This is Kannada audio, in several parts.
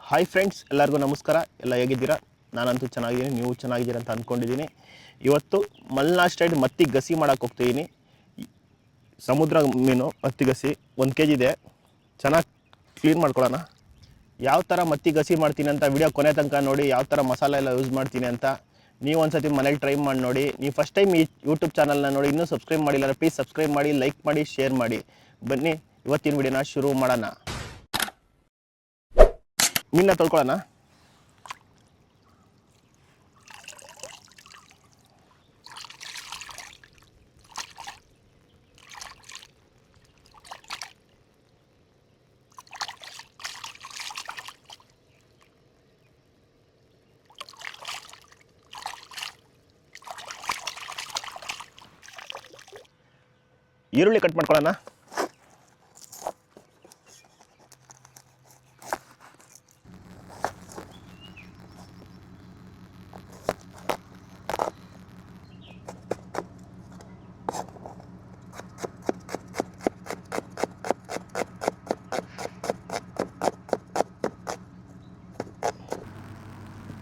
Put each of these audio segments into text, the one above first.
ಹಾಯ್ ಫ್ರೆಂಡ್ಸ್, ಎಲ್ಲರಿಗೂ ನಮಸ್ಕಾರ. ಎಲ್ಲ ಹೇಗಿದ್ದೀರಾ? ನಾನಂತೂ ಚೆನ್ನಾಗಿದ್ದೀನಿ, ನೀವು ಚೆನ್ನಾಗಿದ್ದೀರಾ ಅಂತ ಅಂದ್ಕೊಂಡಿದ್ದೀನಿ. ಇವತ್ತು ಮಲ್ನಾಡ್ ಸ್ಟೈಲ್ ಮತ್ತಿ ಗಸಿ ಮಾಡೋಕ್ಕೆ ಹೋಗ್ತಿದ್ದೀನಿ. ಸಮುದ್ರ ಮೀನು ಮತ್ತಿ ಗಸಿ 1 kg ಇದೆ. ಚೆನ್ನಾಗಿ ಕ್ಲೀನ್ ಮಾಡ್ಕೊಳ್ಳೋಣ. ಯಾವ ಥರ ಮತ್ತಿ ಗಸಿ ಮಾಡ್ತೀನಿ ಅಂತ ವಿಡಿಯೋ ಕೊನೆ ತನಕ ನೋಡಿ. ಯಾವ ಥರ ಮಸಾಲೆ ಎಲ್ಲ ಯೂಸ್ ಮಾಡ್ತೀನಿ ಅಂತ ನೀವು ಒಂದ್ಸತಿ ಮನೇಲಿ ಟ್ರೈ ಮಾಡಿ ನೋಡಿ. ನೀವು ಫಸ್ಟ್ ಟೈಮ್ ಈ ಯೂಟ್ಯೂಬ್ ಚಾನಲ್ನ ನೋಡಿ ಇನ್ನೂ ಸಬ್ಸ್ಕ್ರೈಬ್ ಮಾಡಿಲ್ಲ, ಪ್ಲೀಸ್ ಸಬ್ಸ್ಕ್ರೈಬ್ ಮಾಡಿ, ಲೈಕ್ ಮಾಡಿ, ಶೇರ್ ಮಾಡಿ. ಬನ್ನಿ ಇವತ್ತಿನ ವಿಡಿಯೋನ ಶುರು ಮಾಡೋಣ. ಮೀನನ್ನ ತೊಳ್ಕೊಳ್ಳೋಣ. ಈರುಳ್ಳಿ ಕಟ್ ಮಾಡ್ಕೊಳ್ಳೋಣ.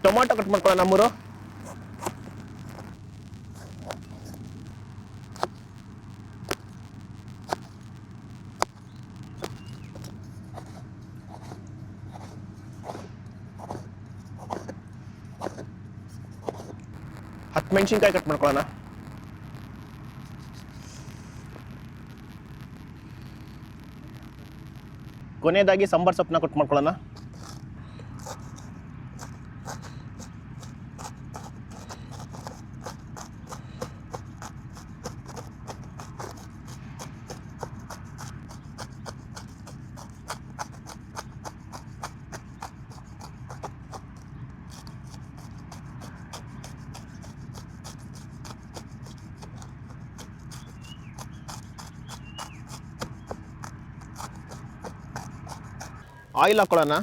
ಟೊಮಾಟೊ ಕಟ್ ಮಾಡ್ಕೊಳ್ಳೋಣ 3. ಮೆಣಸಿನ್ಕಾಯಿ ಕಟ್ ಮಾಡ್ಕೊಳ್ಳೋಣ. ಕೊನೆಯದಾಗಿ ಸಾಂಬಾರ್ ಸೊಪ್ಪನ್ನ ಕಟ್ ಮಾಡ್ಕೊಳ್ಳೋಣ. ಆಯಿಲ್ ಹಾಕೊಳ್ಳೋಣ.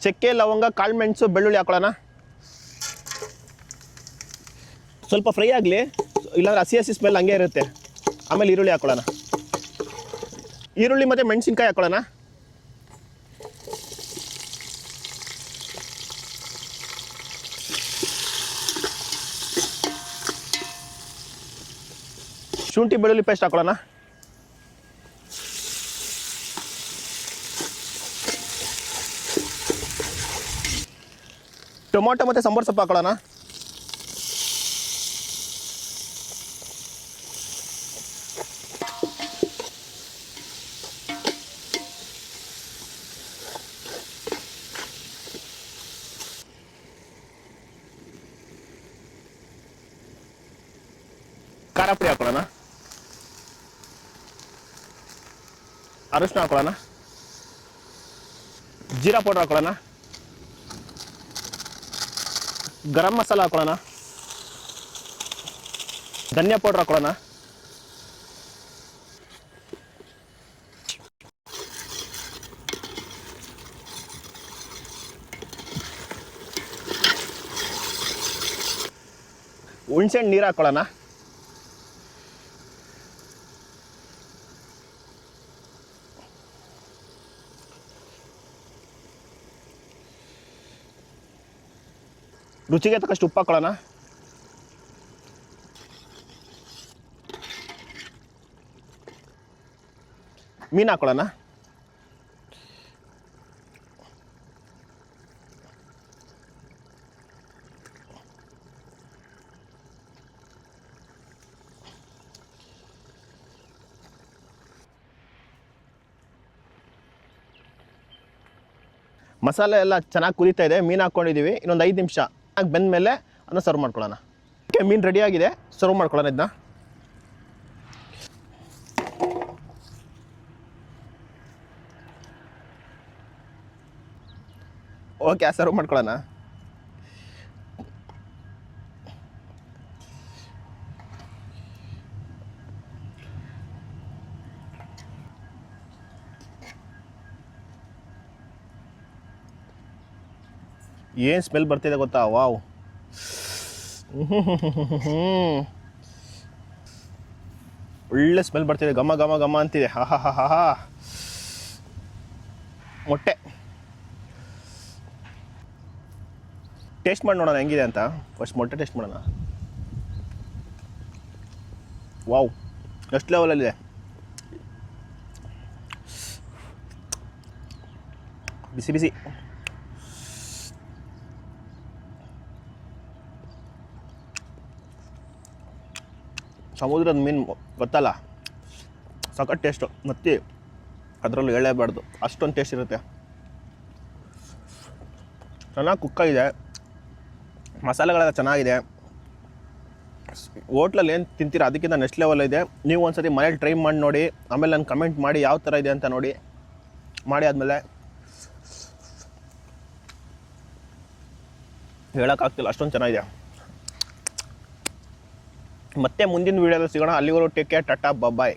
ಚಕ್ಕೆ, ಲವಂಗ, ಕಾಳು ಮೆಣಸು, ಬೆಳ್ಳುಳ್ಳಿ ಹಾಕೊಳ್ಳೋಣ. ಸ್ವಲ್ಪ ಫ್ರೈ ಆಗಲಿ, ಇಲ್ಲಾಂದ್ರೆ ಹಸಿ ಸ್ಮೆಲ್ ಹಂಗೆ ಇರುತ್ತೆ. ಆಮೇಲೆ ಈರುಳ್ಳಿ ಹಾಕೊಳ್ಳೋಣ. ಈರುಳ್ಳಿ ಮತ್ತು ಮೆಣಸಿನ್ಕಾಯಿ ಹಾಕೊಳ್ಳೋಣ. ಶುಂಠಿ ಬೆಳ್ಳುಳ್ಳಿ ಪೇಸ್ಟ್ ಹಾಕೊಳ್ಳೋಣ. ಟೊಮೊಟೊ ಮತ್ತು ಸಾಂಬಾರ್ ಸೊಪ್ಪು ಹಾಕೊಳ್ಳೋಣ. ಖಾರ ಪುಡಿ ಹಾಕೊಳ್ಳೋಣ. ಅರಿಶಿನ ಹಾಕೊಳ್ಳೋಣ. ಜೀರಾ ಪೌಡರ್ ಹಾಕೊಳ್ಳೋಣ. ಗರಂ ಮಸಾಲ ಹಾಕೊಳ್ಳೋಣ. ಧನಿಯಾ ಪೌಡರ್ ಹಾಕೊಳ್ಳೋಣ. ಹುಣಸೆಹಣ್ಣು ನೀರು ಹಾಕೊಳ್ಳೋಣ. ರುಚಿಗೆ ತಕ್ಕಷ್ಟು ಉಪ್ಪು ಹಾಕೊಳ್ಳೋಣ. ಮೀನು ಹಾಕೊಳ್ಳೋಣ. ಮಸಾಲೆ ಎಲ್ಲ ಚೆನ್ನಾಗಿ ಕುದೀತಾ ಇದೆ. ಮೀನು ಹಾಕ್ಕೊಂಡಿದ್ದೀವಿ. ಇನ್ನೊಂದು 5 ನಿಮಿಷ ಬೆಂದ ಮೇಲೆ ಅದನ್ನ ಸರ್ವ್ ಮಾಡ್ಕೊಳ್ಳೋಣ. ಓಕೆ, ಮೀನು ರೆಡಿಯಾಗಿದೆ. ಸರ್ವ್ ಮಾಡ್ಕೊಳ್ಳೋಣ ಇದನ್ನ. ಓಕೆ, ಸರ್ವ್ ಮಾಡ್ಕೊಳ್ಳೋಣ. ಏನು ಸ್ಮೆಲ್ ಬರ್ತಿದೆ ಗೊತ್ತಾ? ವಾವ್! ಒಳ್ಳೆ ಸ್ಮೆಲ್ ಬರ್ತಿದೆ, ಘಮ ಘಮ ಘಮ ಅಂತಿದೆ. ಹಾ ಹಾ ಹಾ ಹಾ ಹಾ. ಮೊಟ್ಟೆ ಟೇಸ್ಟ್ ಮಾಡಿ ನೋಡೋಣ ಹೆಂಗಿದೆ ಅಂತ. ಫಸ್ಟ್ ಮೊಟ್ಟೆ ಟೇಸ್ಟ್ ಮಾಡೋಣ. ವಾವ್, ಎಷ್ಟು ಲೆವೆಲಲ್ಲಿದೆ. ಬಿಸಿ ಬಿಸಿ. ಸಮುದ್ರದ ಮೀನು ಗೊತ್ತಲ್ಲ, ಸಖತ್ ಟೇಸ್ಟು. ಮತ್ತೆ ಅದರಲ್ಲೂ ಹೇಳಲೇಬಾರ್ದು, ಅಷ್ಟೊಂದು ಟೇಸ್ಟ್ ಇರುತ್ತೆ. ಚೆನ್ನಾಗಿ ಕುಕ್ಕಾಗಿದೆ, ಮಸಾಲೆಗಳೆಲ್ಲ ಚೆನ್ನಾಗಿದೆ. ಹೋಟ್ಲಲ್ಲಿ ಏನು ತಿಂತೀರ ಅದಕ್ಕಿಂತ ನೆಕ್ಸ್ಟ್ ಲೆವೆಲ್ ಇದೆ. ನೀವು ಒಂದ್ಸತಿ ಮನೇಲಿ ಟ್ರೈ ಮಾಡಿ ನೋಡಿ, ಆಮೇಲೆ ನಾನು ಕಮೆಂಟ್ ಮಾಡಿ ಯಾವ ಥರ ಇದೆ ಅಂತ ನೋಡಿ. ಮಾಡಿ ಆದಮೇಲೆ ಹೇಳೋಕ್ಕಾಗ್ತಿಲ್ಲ, ಅಷ್ಟೊಂದು ಚೆನ್ನಾಗಿದೆ. ಮತ್ತೆ ಮುಂದಿನ ವೀಡಿಯೋದಲ್ಲಿ ಸಿಗೋಣ. ಅಲ್ಲಿವರೆಗೂ ಟೇಕ್ ಕೇರ್, ಟಾಟಾ ಬಾಯ್.